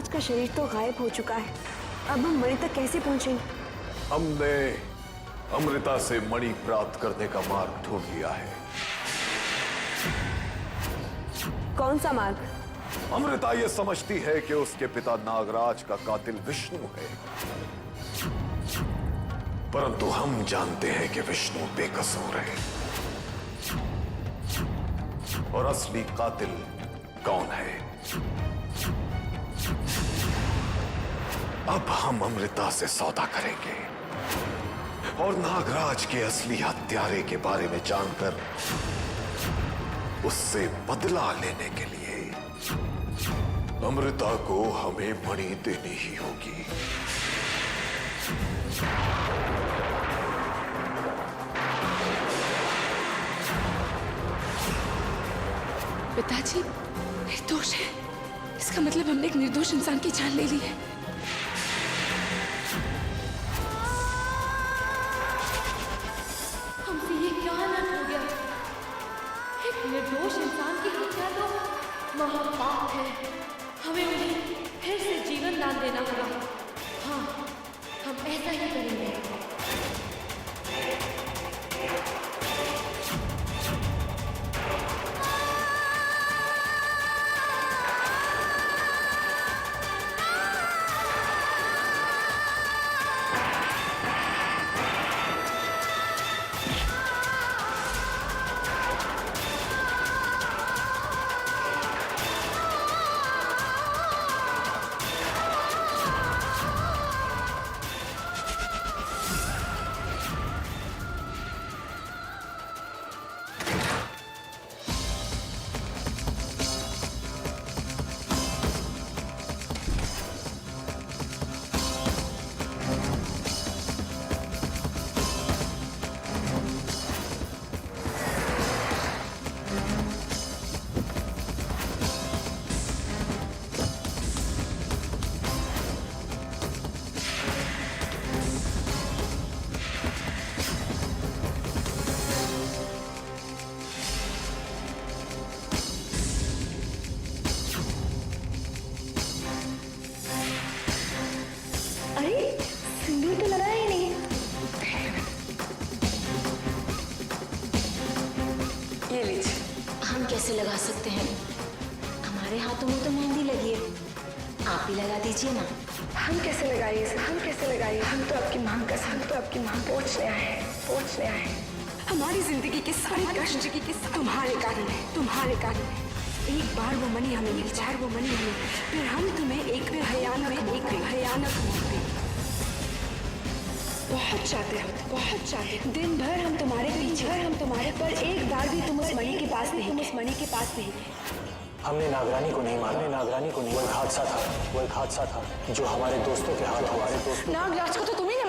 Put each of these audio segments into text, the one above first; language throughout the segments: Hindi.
नागराज का शरीर तो गायब हो चुका है, अब हम मणि तक कैसे पहुंचेंगे? हमने अमृता से मणि प्राप्त करने का मार्ग ढूंढ लिया है। कौन सा मार्ग? अमृता ये समझती है कि उसके पिता नागराज का कातिल विष्णु है, परंतु हम जानते हैं कि विष्णु बेकसूर है और असली कातिल कौन है। अब हम अमृता से सौदा करेंगे और नागराज के असली हत्यारे के बारे में जानकर उससे बदला लेने के लिए अमृता को हमें मणि देनी ही होगी। पिताजी, निर्दोष है। इसका मतलब हमने एक निर्दोष इंसान की जान ले ली है। हमसे ये क्या हालत हो गया? एक निर्दोष इंसान की हत्या तो महापाप है। हमें उन्हें फिर से जीवन दान देना होगा। हाँ, हम ऐसा ही करेंगे। सिंदूर तो लगा ही नहीं। ये लीजिए। हम कैसे लगा सकते हैं? हमारे हाथों में तो मेहंदी लगी है, आप ही लगा दीजिए ना। हम कैसे लगाइए सर, हम कैसे लगाइए? हम तो आपकी मांग का, हम तो आपकी मांग पहुंचने आए हैं, पहुंचने आए हैं। हमारी जिंदगी के सारे कष्ट तुम्हारे कारण है, तुम्हारे कारण है। एक बार वो मणि हमें मिल जाए, वो मणि हमें, फिर हम तुम्हें एक भयानक मौत देंगे। बहुत चाहते हो, बहुत चाहते। दिन भर हम तुम्हारे पीछे, पर एक बार भी तुम उस मणि के पास नहीं। हमने नागरानी को नहीं मारा, वो एक हादसा था, जो हमारे दोस्तों के हाथ हुआ। नागराज को तो तुम्ही ने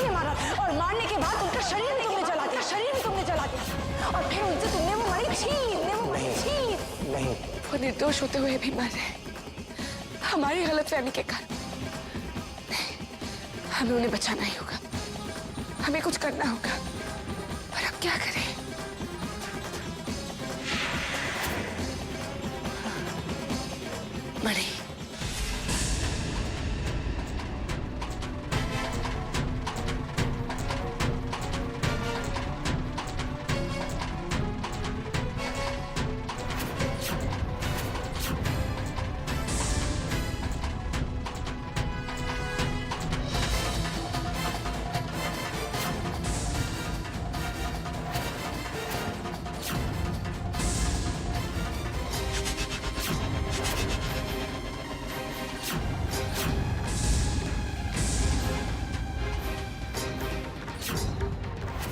मारा था, और मारने के बाद उनका शरीर भी तुमने जला दिया, और फिर उनसे तुमने वो मणि छीन। नहीं, वो निर्दोष होते हुए भी मर रहे, हमारी गलतफहमी के कारण। हमें उन्हें बचाना ही होगा, हमें कुछ करना होगा, और अब क्या करें? मणि,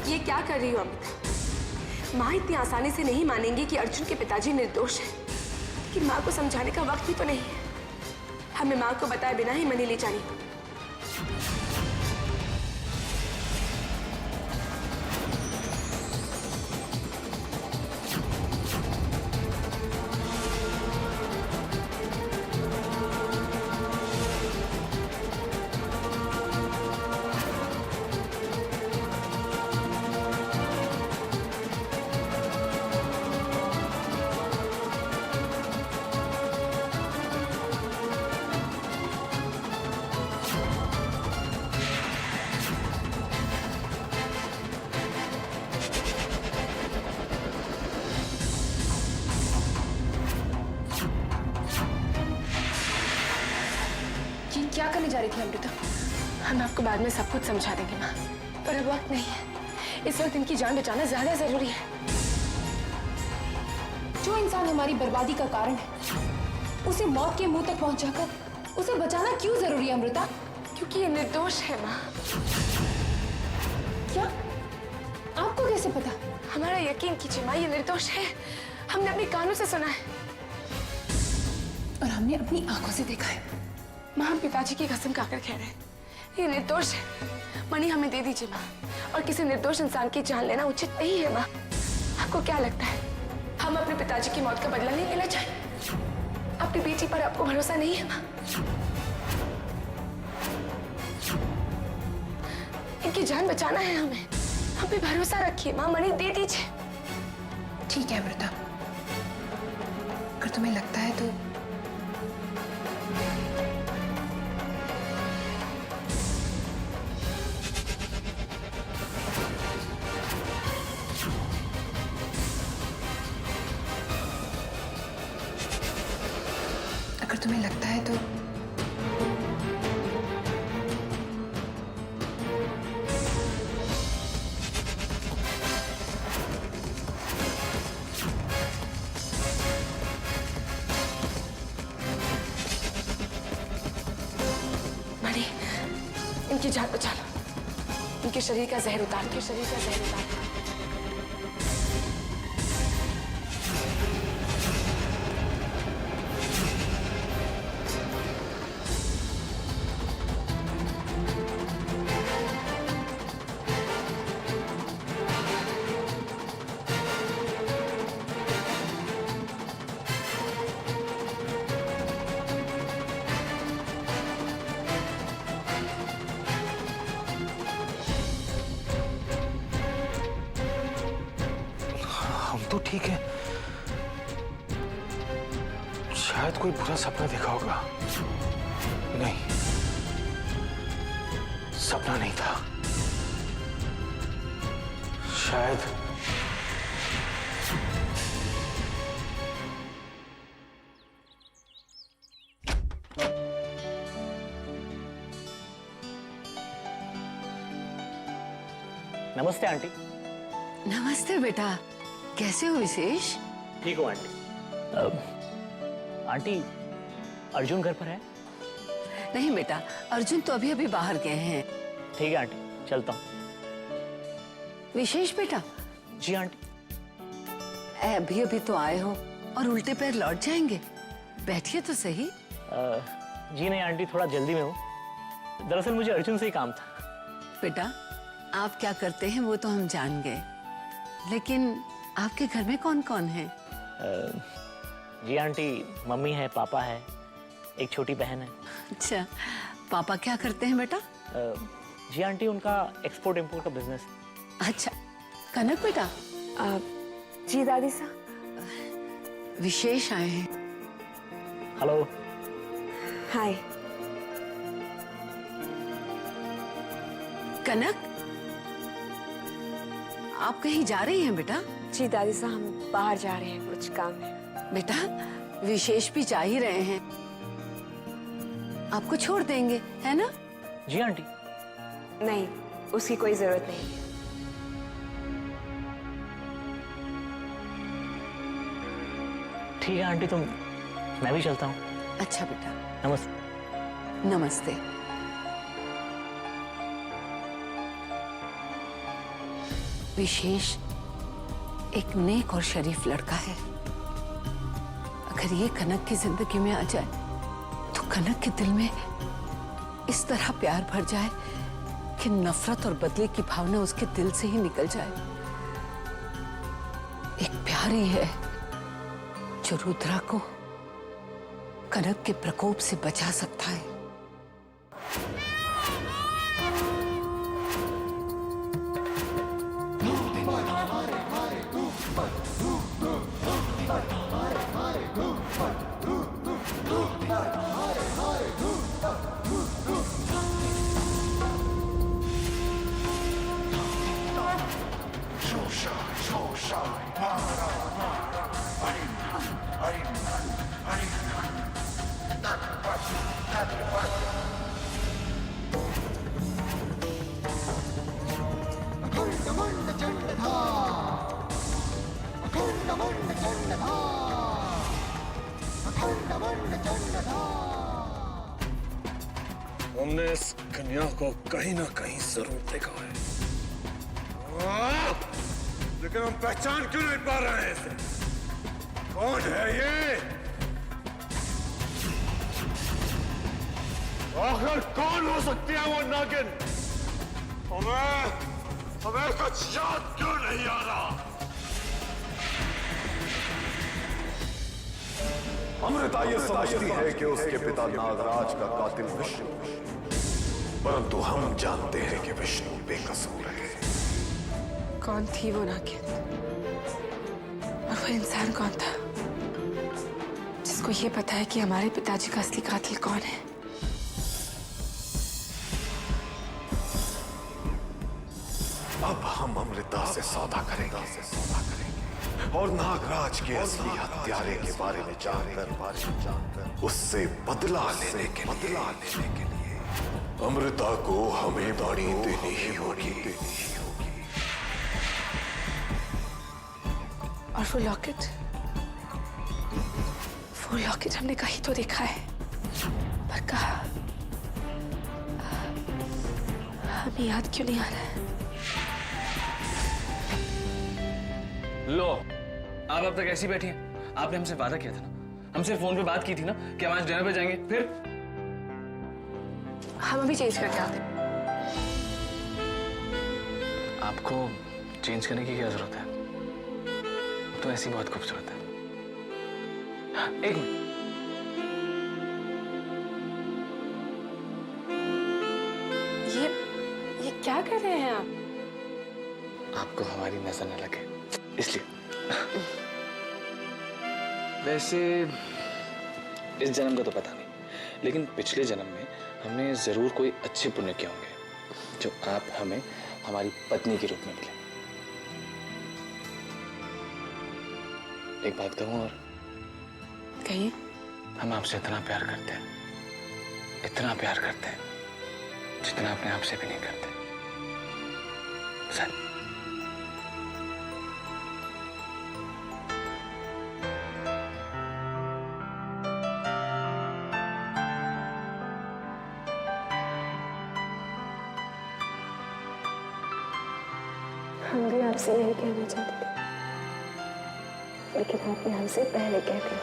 ये क्या कर रही हो अमिता? माँ इतनी आसानी से नहीं मानेंगे कि अर्जुन के पिताजी निर्दोष हैं, लेकिन माँ को समझाने का वक्त भी तो नहीं है। हमें माँ को बताए बिना ही मणि ले जानी होगी। रही थी अमृता। हम आपको बाद में सब कुछ समझा देंगे माँ, पर अब वक्त नहीं है। इस वक्त इनकी जान बचाना ज्यादा जरूरी है। जो इंसान हमारी बर्बादी का कारण है, उसे मौत के मुंह तक पहुंचाकर उसे बचाना क्यों जरूरी है अमृता? क्योंकि ये निर्दोष है माँ। क्या? आपको कैसे पता? हमारा यकीन कीजिए माँ, ये निर्दोष है। हमने अपने कानों से सुना है और हमने अपनी आंखों से देखा है। माँ, हम पिताजी की कसम खाकर कह रहे हैं, ये निर्दोष है। मणि हमें दे दीजिए माँ, और किसी निर्दोष इंसान की जान लेना उचित नहीं है माँ। आपको क्या लगता है हम अपने पिताजी की मौत का बदला नहीं लेना चाहें? अपनी बेटी पर आपको भरोसा नहीं है माँ? इनकी जान बचाना है हमें, हम पे भरोसा रखिए माँ। मणि दे दीजिए। ठीक है अमृता, अगर तुम्हें लगता है तो तुम्हें लगता है तो मणि, इनकी जान बचा लो। इनके शरीर का जहर उतार, इनके शरीर का जहर उतार। तो ठीक है, शायद कोई बुरा सपना देखा होगा। नहीं, सपना नहीं था, शायद नमस्ते आंटी। नमस्ते बेटा, कैसे हो विशेष? ठीक हो आंटी। आंटी, अर्जुन घर पर है? नहीं बेटा, अर्जुन तो अभी अभी बाहर गए हैं। ठीक है आंटी, चलता हूँ। विशेष बेटा। जी आंटी। अभी अभी तो आए हो और उल्टे पैर लौट जाएंगे, बैठिए तो सही। जी नहीं आंटी, थोड़ा जल्दी में हूँ। दरअसल मुझे अर्जुन से ही काम था। बेटा, आप क्या करते हैं वो तो हम जान गए, लेकिन आपके घर में कौन कौन है? जी आंटी, मम्मी है, पापा है, एक छोटी बहन है। अच्छा, पापा क्या करते हैं बेटा? जी आंटी, उनका एक्सपोर्ट इम्पोर्ट का बिजनेस। अच्छा, कनक बेटा। जी दादी साहब। विशेष आए हैं। हेलो। हाय। कनक, आप कहीं जा रही हैं बेटा? जी दादी साहब, हम बाहर जा रहे हैं, कुछ काम है। बेटा, विशेष भी जा ही रहे हैं, आपको छोड़ देंगे, है ना? जी आंटी। नहीं, उसकी कोई जरूरत नहीं है। ठीक है आंटी, तुम, मैं भी चलता हूँ। अच्छा बेटा, नमस्ते। नमस्ते। विशेष एक नेक और शरीफ लड़का है। अगर ये कनक की जिंदगी में आ जाए तो कनक के दिल में इस तरह प्यार भर जाए कि नफरत और बदले की भावना उसके दिल से ही निकल जाए। एक प्यार ही है जो रुद्रा को कनक के प्रकोप से बचा सकता है। हमने इस कन्या को कहीं ना कहीं जरूर देखा है, लेकिन हम पहचान क्यों नहीं पा रहे हैं इसे? कौन है ये? आखिर कौन हो सकती है वो नागिन? हमें कुछ याद क्यों नहीं आ रहा? अमृता ये समझती है कि उसके पिता नागराज का कातिल विष्णु, परंतु हम जानते हैं कि विष्णु बेकसूर है। कौन थी वो नागिन? और वो इंसान कौन था जिसको ये पता है कि हमारे पिताजी का असली कातिल कौन है? अब हम अमृता से सौदा करेंगे और नागराज के असली हत्यारे के बारे में जानकर उससे बदला लेने के लिए अमृता को हमें बाणी देनी ही होगी। और वो लॉकेट हमने कहीं तो देखा है, पर कहा हमें याद क्यों नहीं आ रहा है? लो, आप अब तक ऐसी बैठी हैं। आपने हमसे वादा किया था ना, हमसे फोन पे बात की थी ना कि हम आज डिनर पे जाएंगे। फिर हम अभी चेंज करके आते हैं। आपको चेंज करने की क्या जरूरत है? तो ऐसी बहुत खूबसूरत है। हाँ, एक मिनट। ये क्या कर रहे हैं आप? आपको हमारी नजर न लगे इसलिए। वैसे इस जन्म का तो पता नहीं, लेकिन पिछले जन्म में हमने जरूर कोई अच्छे पुण्य किए होंगे जो आप हमें हमारी पत्नी के रूप में मिले। एक बात कहूं और? कहिए। हम आपसे इतना प्यार करते हैं, जितना अपने आप से भी नहीं करते। सर, हम भी आपसे यही कहना चाहते थे, लेकिन आपने हमसे पहले कह दिया।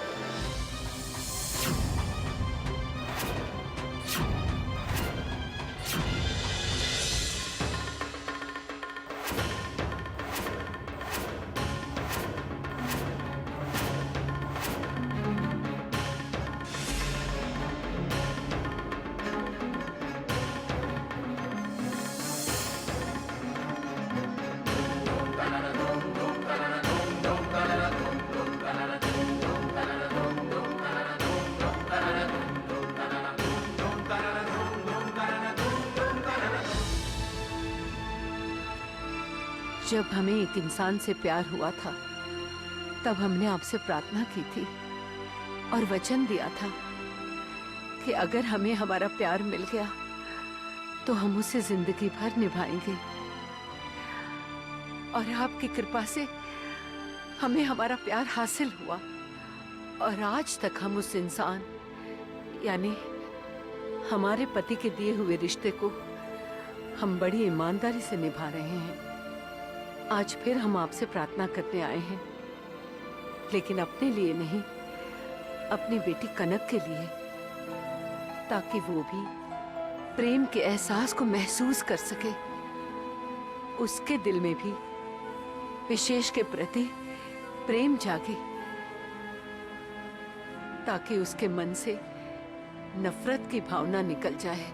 जब हमें एक इंसान से प्यार हुआ था, तब हमने आपसे प्रार्थना की थी और वचन दिया था कि अगर हमें हमारा प्यार मिल गया तो हम उसे जिंदगी भर निभाएंगे। और आपकी कृपा से हमें हमारा प्यार हासिल हुआ और आज तक हम उस इंसान यानी हमारे पति के दिए हुए रिश्ते को हम बड़ी ईमानदारी से निभा रहे हैं। आज फिर हम आपसे प्रार्थना करने आए हैं, लेकिन अपने लिए नहीं, अपनी बेटी कनक के लिए, ताकि वो भी प्रेम के एहसास को महसूस कर सके, उसके दिल में भी विशेष के प्रति प्रेम जागे, ताकि उसके मन से नफरत की भावना निकल जाए।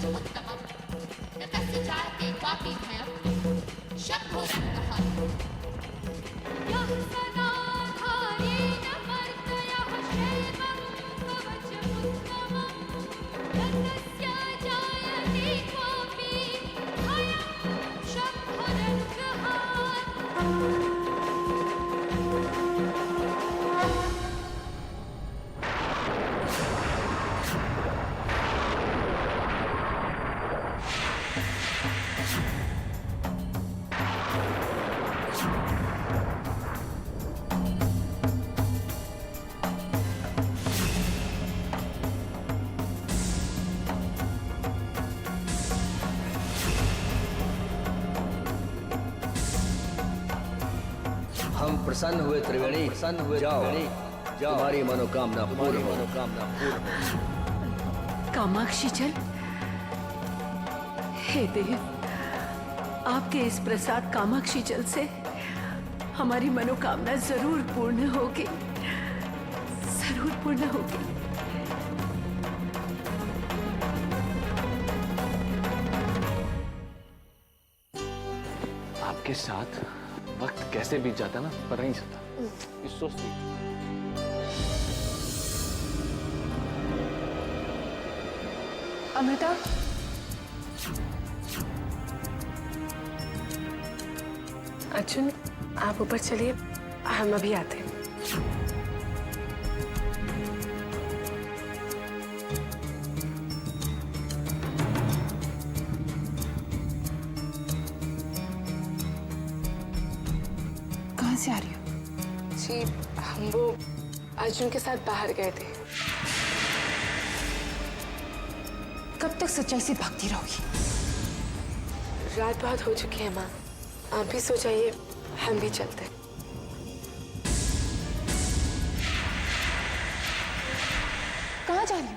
उत्तमम, न तस्य चारते क्वापि भयम्, शब्दो रक्तः हम प्रसन्न हुए त्रिवेणी, प्रसन्न हुए त्रिवेणी, जाओ तुम्हारी मनोकामना पूर्ण हो। कामाक्षी चल, हे देव, आपके इस प्रसाद कामाक्षी जल से हमारी मनोकामना जरूर पूर्ण होगी, जरूर पूर्ण होगी। आपके साथ वक्त कैसे बीत जाता है ना, पता ही नहीं चलता। इस सोचती अमृता, अर्जुन आप ऊपर चलिए, हम अभी आते हैं। कहाँ से आ रही हो? जी हम वो अर्जुन के साथ बाहर गए थे। कब तक सच्चाई से भागती रहोगी? रात बहुत हो चुकी है माँ, आप भी सो जाइए, हम भी चलते हैं। कहाँ जा रही हो?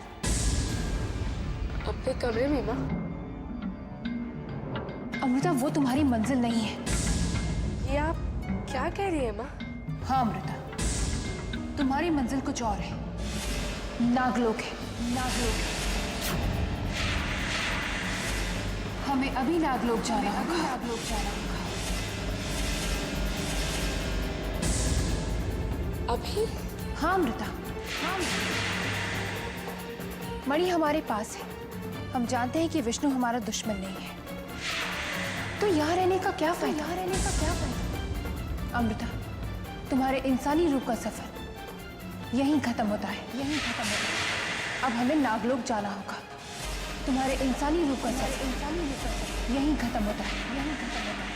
अपने कमरे में माँ। अमृता, वो तुम्हारी मंजिल नहीं है। ये आप क्या कह रही है माँ? हाँ अमृता, तुम्हारी मंजिल कुछ और है, नागलोक है, नागलोक है। हमें अभी नागलोक जाना होगा, नागलोक जाना होगा। अभी? हाँ अमृता, हाँ अमृता। मणि हमारे पास है, हम जानते हैं कि विष्णु हमारा दुश्मन नहीं है, तो यहाँ रहने का क्या फायदा? यहाँ रहने का क्या फायदा? अमृता, तुम्हारे इंसानी रूप का सफर यहीं खत्म होता है, यहीं खत्म होता है। अब हमें नागलोक जाना होगा। तुम्हारे इंसानी रूप का सफर, इंसानी रूप का सफर यहीं खत्म होता है, यहीं खत्म होता है।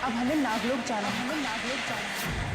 अब हमें नागलोक जाना होगा, नागलोक जाना होगा।